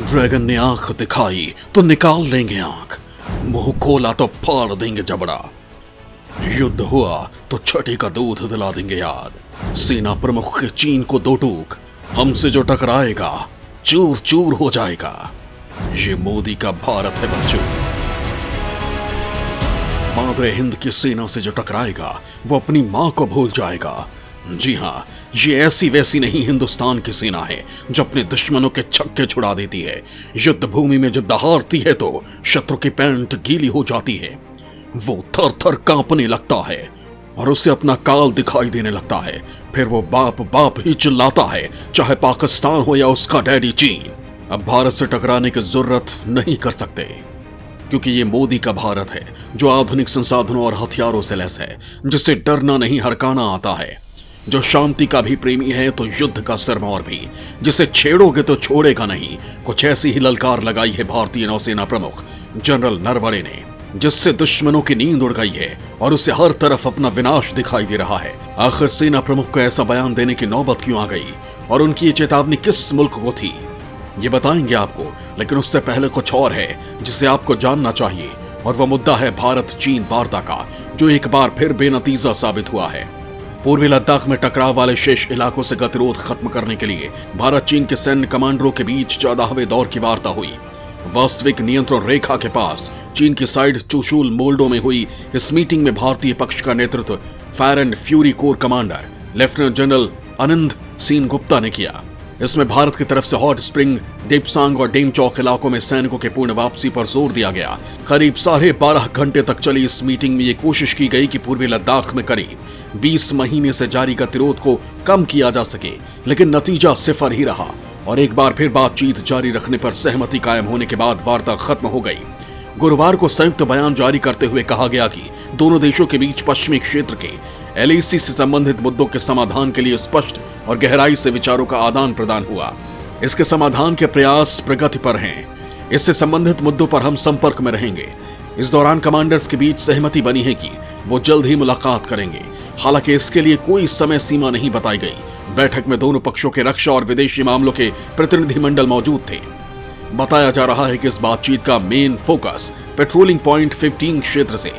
Dragon ने आंख दिखाई तो निकाल लेंगे आंख, मुंह खोला तो फाड़ देंगे जबड़ा। युद्ध हुआ तो छठी का दूध दिला देंगे याद। सेना प्रमुख के चीन को दो टूक, हमसे जो टकराएगा चूर चूर हो जाएगा। ये मोदी का भारत है बच्चों। मादरे हिंद की सेना से जो टकराएगा वो अपनी मां को भूल जाएगा। जी हाँ, ये ऐसी वैसी नहीं हिंदुस्तान की सेना है जो अपने दुश्मनों के छक्के छुड़ा देती है। युद्ध भूमि में जब दहाड़ती है तो शत्रु की पैंट गीली हो जाती है, वो थर थर कांपने लगता है और उसे अपना काल दिखाई देने लगता है। फिर वो बाप बाप ही चिल्लाता है, चाहे पाकिस्तान हो या उसका डैडी चीन। अब भारत से टकराने की जरूरत नहीं कर सकते, क्योंकि ये मोदी का भारत है जो आधुनिक संसाधनों और हथियारों से लैस है, जिसे डरना नहीं हरकाना आता है, जो शांति का भी प्रेमी है तो युद्ध का सिरमौर भी, जिसे छेड़ोगे तो छोड़ेगा नहीं। कुछ ऐसी ही ललकार लगाई है भारतीय नौसेना प्रमुख जनरल नरवणे ने, जिससे दुश्मनों की नींद उड़ गई है और उसे हर तरफ अपना विनाश दिखाई दे रहा है। आखिर सेना प्रमुख को ऐसा बयान देने की नौबत क्यों आ गई और उनकी ये चेतावनी किस मुल्क को थी, ये बताएंगे आपको। लेकिन उससे पहले कुछ और है जिसे आपको जानना चाहिए, और वह मुद्दा है भारत चीन वार्ता का, जो एक बार फिर बेनतीजा साबित हुआ है। पूर्वी लद्दाख में टकराव वाले शेष इलाकों से गतिरोध खत्म करने के लिए भारत चीन के सैन्य कमांडरों के बीच 14वें दौर की वार्ता हुई। वास्तविक नियंत्रण रेखा के पास चीन की साइड चुशूल मोल्डो में हुई इस मीटिंग में भारतीय पक्ष का नेतृत्व fire and fury corps commander lieutenant general Anand Sen Gupta ने किया। इसमें भारत की तरफ से हॉट स्प्रिंग, डेपसांग और डेमचौक इलाकों में सैनिकों के पूर्ण वापसी पर जोर दिया गया। करीब 12.5 घंटे तक चली इस मीटिंग में ये कोशिश की गई कि पूर्वी लद्दाख में करीब 20 महीने से जारी गतिरोध को कम किया जा सके, लेकिन नतीजा सिफर ही रहा और एक बार फिर बातचीत जारी रखने पर सहमति कायम होने के बाद वार्ता खत्म हो गई। गुरुवार को संयुक्त बयान जारी करते हुए कहा गया कि दोनों देशों के बीच पश्चिमी क्षेत्र के LAC से संबंधित मुद्दों के समाधान के लिए स्पष्ट और गहराई से विचारों का आदान प्रदान हुआ। इसके समाधान के प्रयास प्रगति पर हैं। इससे संबंधित मुद्दों पर हम संपर्क में रहेंगे। इस दौरान कमांडर्स के बीच सहमति बनी है कि वो जल्द ही मुलाकात करेंगे। हालांकि इसके लिए कोई समय सीमा नहीं बताई गई। बैठक में दोनों पक्षों के रक्षा और विदेशी मामलों के प्रतिनिधिमंडल मौजूद थे। बताया जा रहा है कि इस बातचीत का मेन फोकस पेट्रोलिंग पॉइंट 15 क्षेत्र से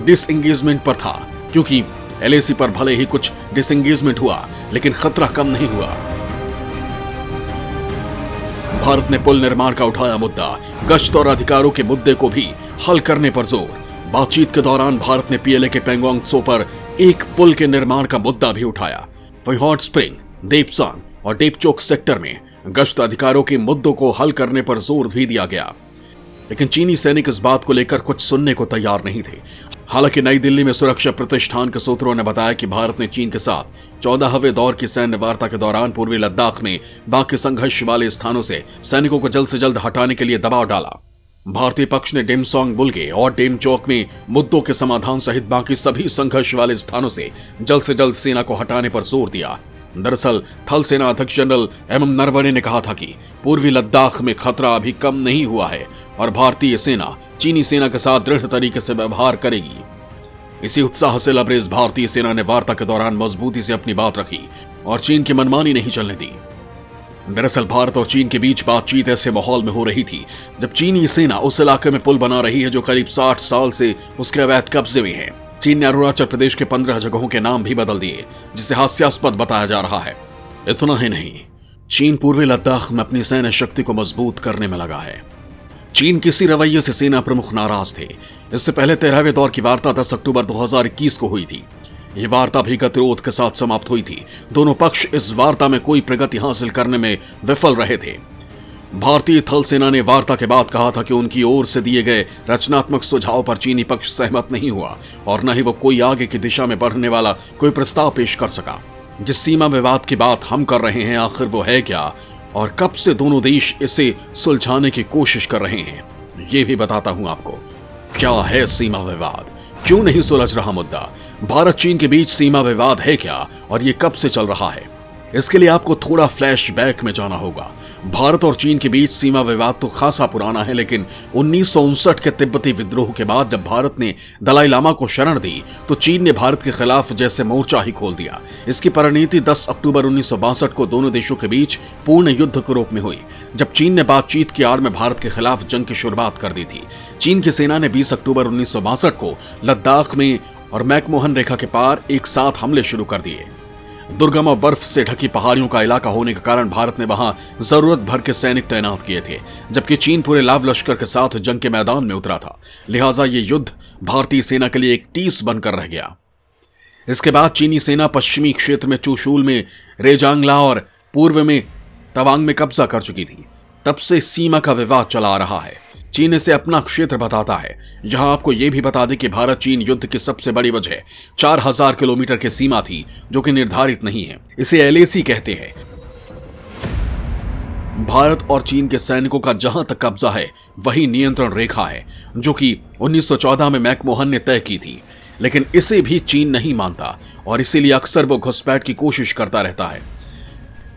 डिसएंगेजमेंट पर था, क्योंकि LAC पर भले ही कुछ डिसएंगेजमेंट हुआ लेकिन खतरा कम नहीं हुआ। भारत ने पुल निर्माण का उठाया मुद्दा, गश्त और अधिकारों के मुद्दे को भी हल करने पर जोर। बातचीत के दौरान भारत ने PLA के पेंगोंग त्सो पर एक पुल के निर्माण का मुद्दा भी उठाया। वहीं हॉट स्प्रिंग, डेपसांग और डेपचौक सेक्टर में गश्त अधिकारों के मुद्दों को हल करने पर जोर भी दिया गया। लेकिन चीनी सैनिक इस बात को लेकर कुछ सुनने को तैयार नहीं थे। हालांकि नई दिल्ली में सुरक्षा प्रतिष्ठान के सूत्रों ने बताया कि भारत ने चीन के साथ 14वें दौर की सैन्य वार्ता के दौरान पूर्वी लद्दाख में बाकी संघर्ष वाले स्थानों से सैनिकों को जल्द से जल्द हटाने के लिए दबाव डाला। भारतीय पक्ष ने डेमसोंग बुल्गे और डेमचौक में मुद्दों के समाधान सहित बाकी सभी संघर्ष वाले स्थानों से जल्द सेना को हटाने पर जोर दिया। दरअसल थल सेना अध्यक्ष जनरल MM नरवणे ने कहा था कि पूर्वी लद्दाख में खतरा अभी कम नहीं हुआ है और भारतीय सेना चीनी सेना के साथ दृढ़ तरीके से व्यवहार करेगी। इसी उत्साह से लबरेज भारतीय सेना ने वार्ता के दौरान मजबूती से अपनी बात रखी और चीन की मनमानी नहीं चलने दी। दरअसल भारत और चीन के बीच बातचीत ऐसे माहौल में हो रही थी जब चीनी सेना उस इलाके में पुल बना रही है जो करीब 60 साल से उसके अवैध कब्जे में है। चीन ने अरुणाचल प्रदेश के 15 जगहों के नाम भी बदल दिए, जिसे हास्यास्पद बताया जा रहा है। इतना ही नहीं, चीन पूर्वी लद्दाख में अपनी सैन्य शक्ति को मजबूत करने में लगा है। चीन किसी रवैये से सेना प्रमुख नाराज थे। इससे पहले 13वें दौर की वार्ता 10 अक्टूबर 2021 को हुई थी। यह वार्ता भी गतिरोध के साथ समाप्त हुई थी। दोनों पक्ष इस वार्ता में कोई प्रगति हासिल करने में विफल रहे थे। भारतीय थल सेना ने वार्ता के बाद कहा था कि उनकी ओर से दिए गए रचनात्मक सुझाव पर चीनी पक्ष सहमत नहीं हुआ और न ही वो कोई आगे की दिशा में बढ़ने वाला कोई प्रस्ताव पेश कर सका। जिस सीमा विवाद की बात हम कर रहे हैं, आखिर वो है क्या और कब से दोनों देश इसे सुलझाने की कोशिश कर रहे हैं, ये भी बताता हूं आपको। क्या है सीमा विवाद, क्यों नहीं सुलझ रहा मुद्दा, भारत चीन के बीच सीमा विवाद है क्या और ये कब से चल रहा है। इसके लिए आपको थोड़ा फ्लैशबैक में जाना होगा। भारत और चीन के बीच सीमा विवाद तो खासा पुराना है, लेकिन 1959 के तिब्बती विद्रोह के बाद जब भारत ने दलाई लामा को शरण दी तो चीन ने भारत के खिलाफ जैसे मोर्चा ही खोल दिया। इसकी परिणति 10 अक्टूबर 1962 को दोनों देशों के बीच पूर्ण युद्ध के रूप में हुई, जब चीन ने बातचीत की आड़ में भारत के खिलाफ जंग की शुरुआत कर दी थी। चीन की सेना ने 20 अक्टूबर 1962 को लद्दाख में और मैकमोहन रेखा के पार एक साथ हमले शुरू कर दिए। दुर्गम और बर्फ से ढकी पहाड़ियों का इलाका होने के कारण भारत ने वहां जरूरत भर के सैनिक तैनात किए थे, जबकि चीन पूरे लाव लश्कर के साथ जंग के मैदान में उतरा था। लिहाजा ये युद्ध भारतीय सेना के लिए एक टीस बनकर रह गया। इसके बाद चीनी सेना पश्चिमी क्षेत्र में चुशूल में रेजांगला और पूर्व में तवांग में कब्जा कर चुकी थी। तब से सीमा का विवाद चला आ रहा है। चीन इसे अपना क्षेत्र बताता है। जहां आपको यह भी बता दें कि भारत चीन युद्ध की सबसे बड़ी वजह 4000 किलोमीटर की सीमा थी, जो कि निर्धारित नहीं है। इसे एलएसी कहते हैं। भारत और चीन के सैनिकों का जहां तक कब्जा है वही नियंत्रण रेखा है, जो कि 1914 में मैकमोहन ने तय की थी। लेकिन इसे भी चीन नहीं मानता और इसीलिए अक्सर वो घुसपैठ की कोशिश करता रहता है।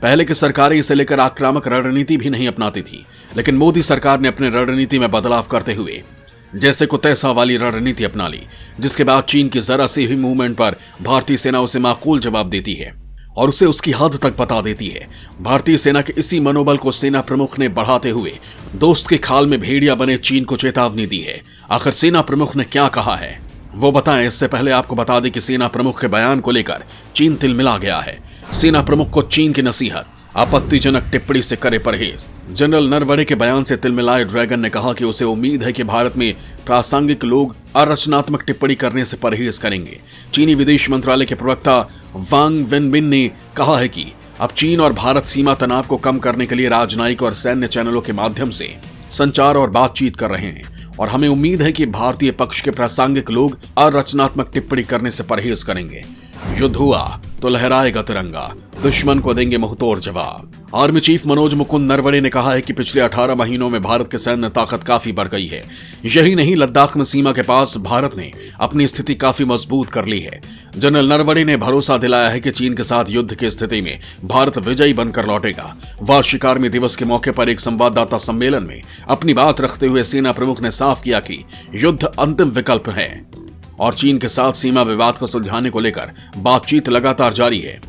पहले की सरकारें इसे लेकर आक्रामक रणनीति भी नहीं अपनाती थी, लेकिन मोदी सरकार ने अपने रणनीति में बदलाव करते हुए जैसे को तैसा वाली रणनीति अपना ली, जिसके बाद चीन की जरा सी भी मूवमेंट पर भारतीय सेना उसे माकूल जवाब देती है और उसे उसकी हद तक बता देती है। भारतीय सेना के इसी मनोबल को सेना प्रमुख ने बढ़ाते हुए दोस्त के खाल में भेड़िया बने चीन को चेतावनी दी है। आखिर सेना प्रमुख ने क्या कहा है वो बताएं, इससे पहले आपको बता दें कि सेना प्रमुख के बयान को लेकर चीन तिलमिला गया है। सेना प्रमुख को चीन की नसीहत, आपत्तिजनक टिप्पणी से करे परहेज। जनरल नरवणे के बयान से तिलमिलाए ड्रैगन ने कहा कि उसे उम्मीद है कि भारत में प्रासंगिक लोग अरचनात्मक टिप्पणी करने से परहेज करेंगे। चीनी विदेश मंत्रालय के प्रवक्ता वांग वेनबिन ने कहा है कि अब चीन और भारत सीमा तनाव को कम करने के लिए राजनयिक और सैन्य चैनलों के माध्यम से संचार और बातचीत कर रहे हैं और हमें उम्मीद है कि भारतीय पक्ष के प्रासंगिक लोग अरचनात्मक टिप्पणी करने से परहेज करेंगे। युद्ध हुआ तो लहराएगा तिरंगा, दुश्मन को देंगे मुंहतोड़ जवाब। आर्मी चीफ मनोज मुकुंद नरवणे ने कहा है कि पिछले 18 महीनों में भारत की सैन्य ताकत काफी बढ़ गई है। यही नहीं, लद्दाख में सीमा के पास भारत ने अपनी स्थिति काफी मजबूत कर ली है। जनरल नरवणे ने भरोसा दिलाया है कि चीन के साथ युद्ध की स्थिति में भारत विजयी बनकर लौटेगा। वार्षिक आर्मी दिवस के मौके पर एक संवाददाता सम्मेलन में अपनी बात रखते हुए सेना प्रमुख ने साफ किया कि युद्ध अंतिम विकल्प है और चीन के साथ सीमा विवाद को सुलझाने को लेकर बातचीत लगातार जारी है।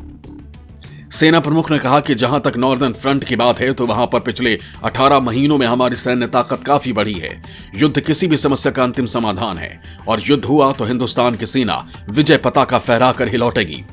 सेना प्रमुख ने कहा कि जहां तक नॉर्दर्न फ्रंट की बात है तो वहां पर पिछले 18 महीनों में हमारी सैन्य ताकत काफी बढ़ी है। युद्ध किसी भी समस्या का अंतिम समाधान है और युद्ध हुआ तो हिंदुस्तान की सेना विजय पताका फहरा कर ही लौटेगी।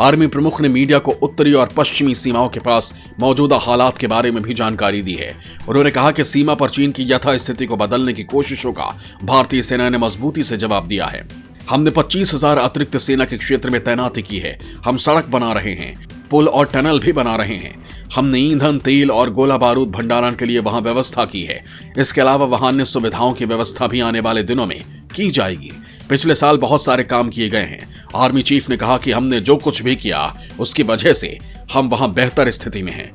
आर्मी प्रमुख ने मीडिया को उत्तरी और पश्चिमी सीमाओं के पास मौजूदा हालात के बारे में भी जानकारी दी है। उन्होंने कहा कि सीमा पर चीन की यथास्थिति को बदलने की कोशिशों का भारतीय सेना ने मजबूती से जवाब दिया है। हमने 25,000 अतिरिक्त सेना के क्षेत्र में तैनाती की है। हम सड़क बना रहे हैं, पुल और टनल भी बना रहे हैं। हमने ईंधन, तेल और गोला बारूद भंडारण के लिए वहां व्यवस्था की है। इसके अलावा वहां अन्य सुविधाओं की व्यवस्था भी आने वाले दिनों में की जाएगी। पिछले साल बहुत सारे काम किए गए हैं। आर्मी चीफ ने कहा कि हमने जो कुछ भी किया उसकी वजह से हम वहां बेहतर स्थिति में हैं।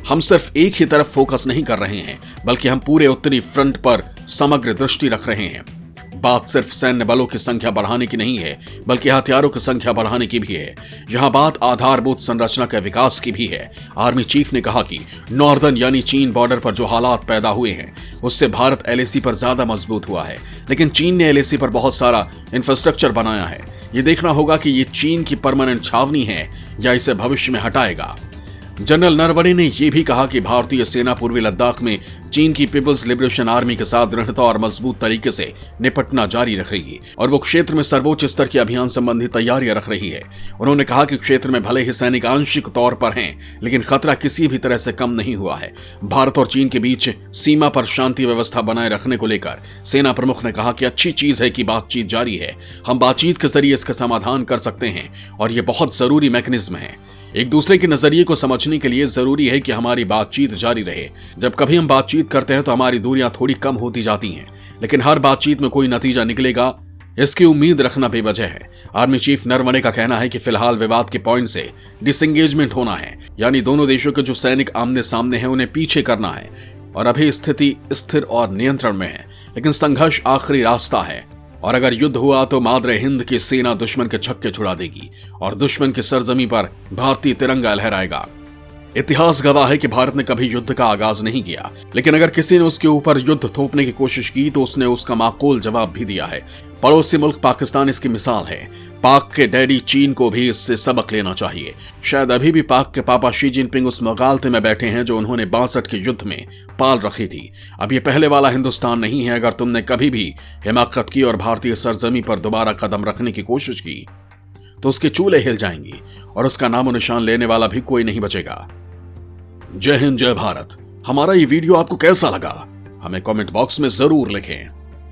हम सिर्फ एक ही तरफ फोकस नहीं कर रहे हैं, बल्कि हम पूरे उत्तरी फ्रंट पर समग्र दृष्टि रख रहे हैं। बात सिर्फ सैन्य बलों की संख्या बढ़ाने की नहीं है, बल्कि हथियारों की संख्या बढ़ाने की भी है। यहां बात आधारभूत संरचना के विकास की भी है। आर्मी चीफ ने कहा कि नॉर्दर्न यानी चीन बॉर्डर पर जो हालात पैदा हुए हैं उससे भारत एलएसी पर ज्यादा मजबूत हुआ है, लेकिन चीन ने एलएसी पर बहुत सारा इंफ्रास्ट्रक्चर बनाया है। ये देखना होगा कि ये चीन की परमानेंट छावनी है या इसे भविष्य में हटाएगा। जनरल नरवणे ने यह भी कहा कि भारतीय सेना पूर्वी लद्दाख में चीन की पीपल्स लिबरेशन आर्मी के साथ दृढ़ता और मजबूत तरीके से निपटना जारी रखेगी और वो क्षेत्र में सर्वोच्च स्तर की अभियान संबंधी तैयारियां रख रही है। उन्होंने कहा कि क्षेत्र में भले ही सैनिक आंशिक तौर पर हैं, लेकिन खतरा किसी भी तरह से कम नहीं हुआ है। भारत और चीन के बीच सीमा पर शांति व्यवस्था बनाए रखने को लेकर सेना प्रमुख ने कहा कि अच्छी चीज है कि बातचीत जारी है। हम बातचीत के जरिए इसका समाधान कर सकते हैं और ये बहुत जरूरी मैकेनिज्म है। एक दूसरे के नजरिए को समझने के लिए जरूरी है कि हमारी बातचीत जारी रहे। जब कभी हम बातचीत करते हैं तो हमारी दूरियां थोड़ी कम होती जाती हैं, लेकिन हर बातचीत में कोई नतीजा निकलेगा इसकी उम्मीद रखना बेवजह है। आर्मी चीफ नरवणे का कहना है कि फिलहाल विवाद के पॉइंट से डिसएंगेजमेंट होना है, यानी दोनों देशों के जो सैनिक आमने सामने हैं उन्हें पीछे करना है और अभी स्थिति स्थिर और नियंत्रण में है, लेकिन संघर्ष आखिरी रास्ता है और अगर युद्ध हुआ तो मादरे हिंद की सेना दुश्मन के छक्के छुड़ा देगी और दुश्मन की सरजमी पर भारतीय तिरंगा लहराएगा। इतिहास गवाह है कि भारत ने कभी युद्ध का आगाज नहीं किया, लेकिन अगर किसी ने उसके ऊपर युद्ध थोपने की कोशिश की तो उसने उसका माकूल जवाब भी दिया है। पड़ोसी मुल्क पाकिस्तान इसकी मिसाल है। पाक के डैडी चीन को भी इससे सबक लेना चाहिए। शायद अभी भी पाक के पापा शी जिनपिंग उस मुगालते में बैठे हैं जो उन्होंने 62 के युद्ध में पाल रखी थी। अब ये पहले वाला हिंदुस्तान नहीं है। अगर तुमने कभी भी हिमाकत की और भारतीय सरजमी पर दोबारा कदम रखने की कोशिश की तो उसके चूल्हे हिल जाएंगी और उसका नामो निशान लेने वाला भी कोई नहीं बचेगा। जय हिंद, जय भारत। हमारा ये वीडियो आपको कैसा लगा हमें कमेंट बॉक्स में जरूर लिखें।